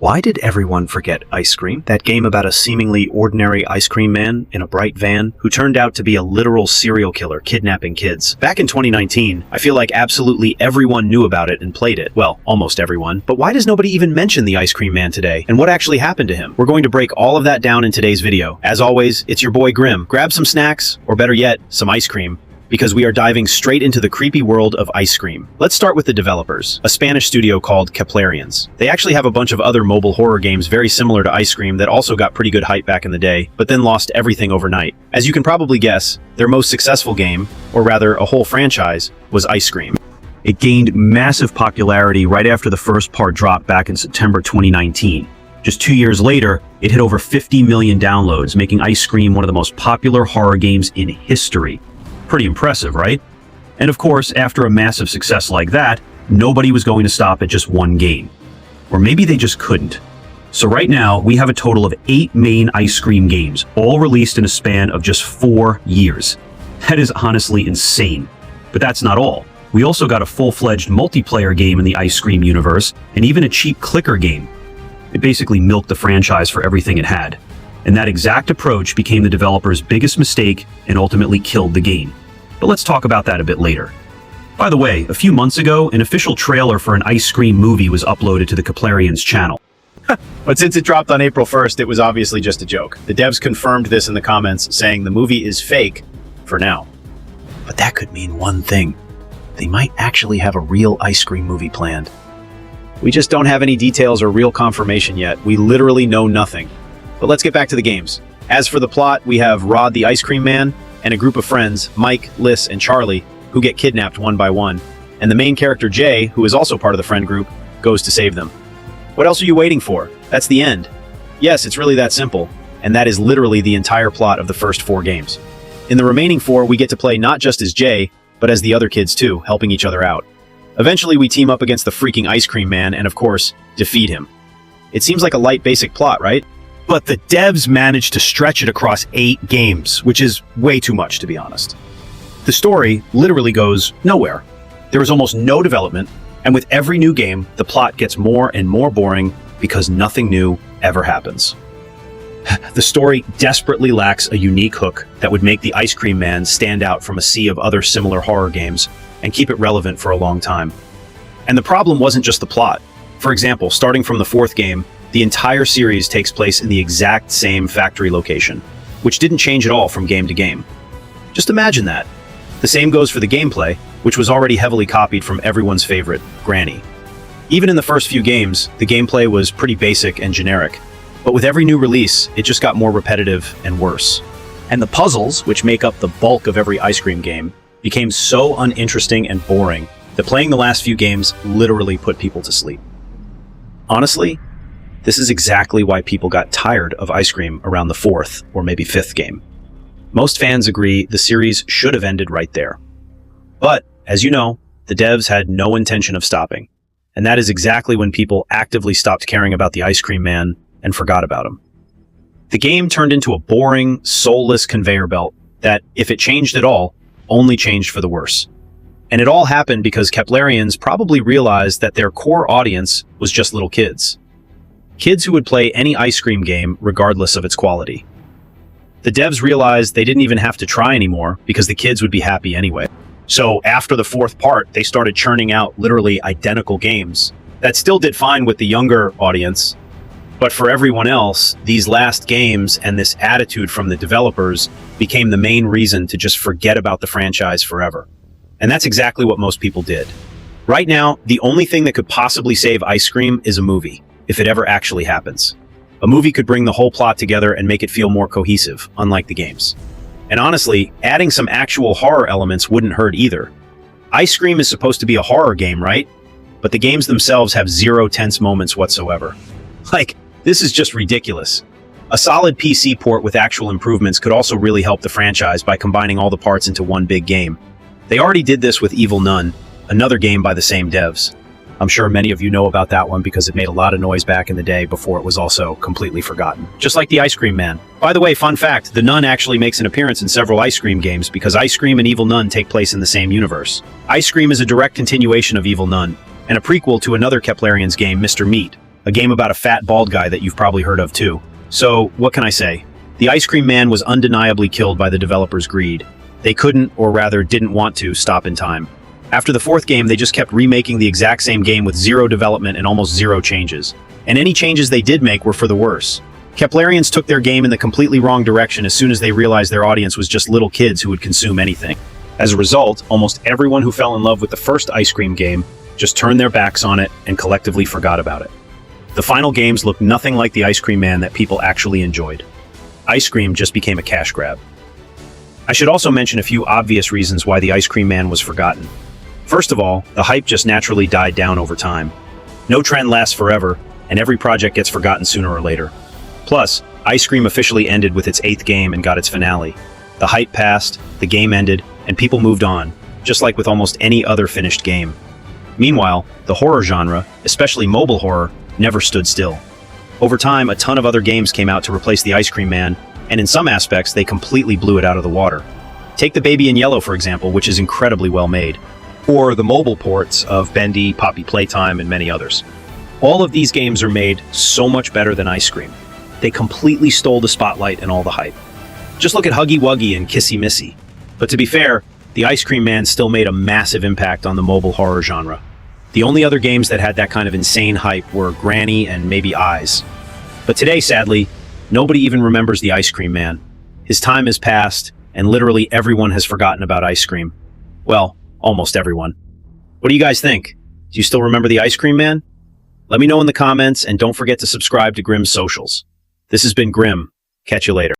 Why did everyone forget Ice Cream? That game about a seemingly ordinary ice cream man in a bright van who turned out to be a literal serial killer kidnapping kids. Back in 2019, I feel like absolutely everyone knew about it and played it. Well, almost everyone. But why does nobody even mention the Ice Cream Man today? And what actually happened to him? We're going to break all of that down in today's video. As always, it's your boy Grim. Grab some snacks, or better yet, some ice cream, because we are diving straight into the creepy world of ice cream. Let's start with the developers, a Spanish studio called Keplerians. They actually have a bunch of other mobile horror games very similar to Ice Cream that also got pretty good hype back in the day, but then lost everything overnight. As you can probably guess, their most successful game, or rather a whole franchise, was Ice Cream. It gained massive popularity right after the first part dropped back in September 2019. Just 2 years later, it hit over 50 million downloads, making Ice Cream one of the most popular horror games in history. Pretty impressive, right? And of course, after a massive success like that, nobody was going to stop at just one game. Or maybe they just couldn't. So right now, we have a total of 8 main Ice Cream games, all released in a span of just 4 years. That is honestly insane. But that's not all. We also got a full-fledged multiplayer game in the Ice Cream universe, and even a cheap clicker game. It basically milked the franchise for everything it had. And that exact approach became the developer's biggest mistake and ultimately killed the game. But let's talk about that a bit later. By the way, a few months ago, an official trailer for an Ice Cream movie was uploaded to the Keplerians channel. But since it dropped on April 1st, it was obviously just a joke. The devs confirmed this in the comments, saying the movie is fake for now. But that could mean one thing. They might actually have a real Ice Cream movie planned. We just don't have any details or real confirmation yet. We literally know nothing. But let's get back to the games. As for the plot, we have Rod the Ice Cream Man and a group of friends, Mike, Liz, and Charlie, who get kidnapped one by one. And the main character, Jay, who is also part of the friend group, goes to save them. What else are you waiting for? That's the end. Yes, it's really that simple. And that is literally the entire plot of the first 4 games. In the remaining 4, we get to play not just as Jay, but as the other kids too, helping each other out. Eventually, we team up against the freaking Ice Cream Man and, of course, defeat him. It seems like a light basic plot, right? But the devs managed to stretch it across 8 games, which is way too much, to be honest. The story literally goes nowhere. There is almost no development, and with every new game, the plot gets more and more boring because nothing new ever happens. The story desperately lacks a unique hook that would make the Ice Cream Man stand out from a sea of other similar horror games and keep it relevant for a long time. And the problem wasn't just the plot. For example, starting from the 4th game, the entire series takes place in the exact same factory location, which didn't change at all from game to game. Just imagine that. The same goes for the gameplay, which was already heavily copied from everyone's favorite, Granny. Even in the first few games, the gameplay was pretty basic and generic, but with every new release, it just got more repetitive and worse. And the puzzles, which make up the bulk of every Ice Cream game, became so uninteresting and boring that playing the last few games literally put people to sleep. Honestly, this is exactly why people got tired of Ice Cream around the 4th or maybe 5th game. Most fans agree the series should have ended right there. But, as you know, the devs had no intention of stopping. And that is exactly when people actively stopped caring about the Ice Cream Man and forgot about him. The game turned into a boring, soulless conveyor belt that, if it changed at all, only changed for the worse. And it all happened because Keplerians probably realized that their core audience was just little kids. Kids who would play any Ice Cream game regardless of its quality. The devs realized they didn't even have to try anymore because the kids would be happy anyway. So after the 4th part, they started churning out literally identical games that still did fine with the younger audience. But for everyone else, these last games and this attitude from the developers became the main reason to just forget about the franchise forever. And that's exactly what most people did. Right now, the only thing that could possibly save Ice Cream is a movie, if it ever actually happens. A movie could bring the whole plot together and make it feel more cohesive, unlike the games. And honestly, adding some actual horror elements wouldn't hurt either. Ice Cream is supposed to be a horror game, right? But the games themselves have 0 tense moments whatsoever. Like, this is just ridiculous. A solid PC port with actual improvements could also really help the franchise by combining all the parts into one big game. They already did this with Evil Nun, another game by the same devs. I'm sure many of you know about that one because it made a lot of noise back in the day before it was also completely forgotten. Just like the Ice Cream Man. By the way, fun fact, the Nun actually makes an appearance in several Ice Cream games because Ice Cream and Evil Nun take place in the same universe. Ice Cream is a direct continuation of Evil Nun, and a prequel to another Keplerians game, Mr. Meat, a game about a fat bald guy that you've probably heard of too. So, what can I say? The Ice Cream Man was undeniably killed by the developers' greed. They couldn't, or rather didn't want to, stop in time. After the fourth game, they just kept remaking the exact same game with zero development and almost zero changes. And any changes they did make were for the worse. Keplerians took their game in the completely wrong direction as soon as they realized their audience was just little kids who would consume anything. As a result, almost everyone who fell in love with the first Ice Cream game just turned their backs on it and collectively forgot about it. The final games looked nothing like the Ice Cream Man that people actually enjoyed. Ice Cream just became a cash grab. I should also mention a few obvious reasons why the Ice Cream Man was forgotten. First of all, the hype just naturally died down over time. No trend lasts forever, and every project gets forgotten sooner or later. Plus, Ice Cream officially ended with its 8th game and got its finale. The hype passed, the game ended, and people moved on, just like with almost any other finished game. Meanwhile, the horror genre, especially mobile horror, never stood still. Over time, a ton of other games came out to replace the Ice Cream Man, and in some aspects, they completely blew it out of the water. Take The Baby in Yellow, for example, which is incredibly well made, or the mobile ports of Bendy, Poppy Playtime, and many others. All of these games are made so much better than Ice Cream. They completely stole the spotlight and all the hype. Just look at Huggy Wuggy and Kissy Missy. But to be fair, the Ice Cream Man still made a massive impact on the mobile horror genre. The only other games that had that kind of insane hype were Granny and maybe Eyes. But today, sadly, nobody even remembers the Ice Cream Man. His time has passed, and literally everyone has forgotten about Ice Cream. Well, almost everyone. What do you guys think? Do you still remember the Ice Cream Man? Let me know in the comments, and don't forget to subscribe to Grimm's socials. This has been Grimm. Catch you later.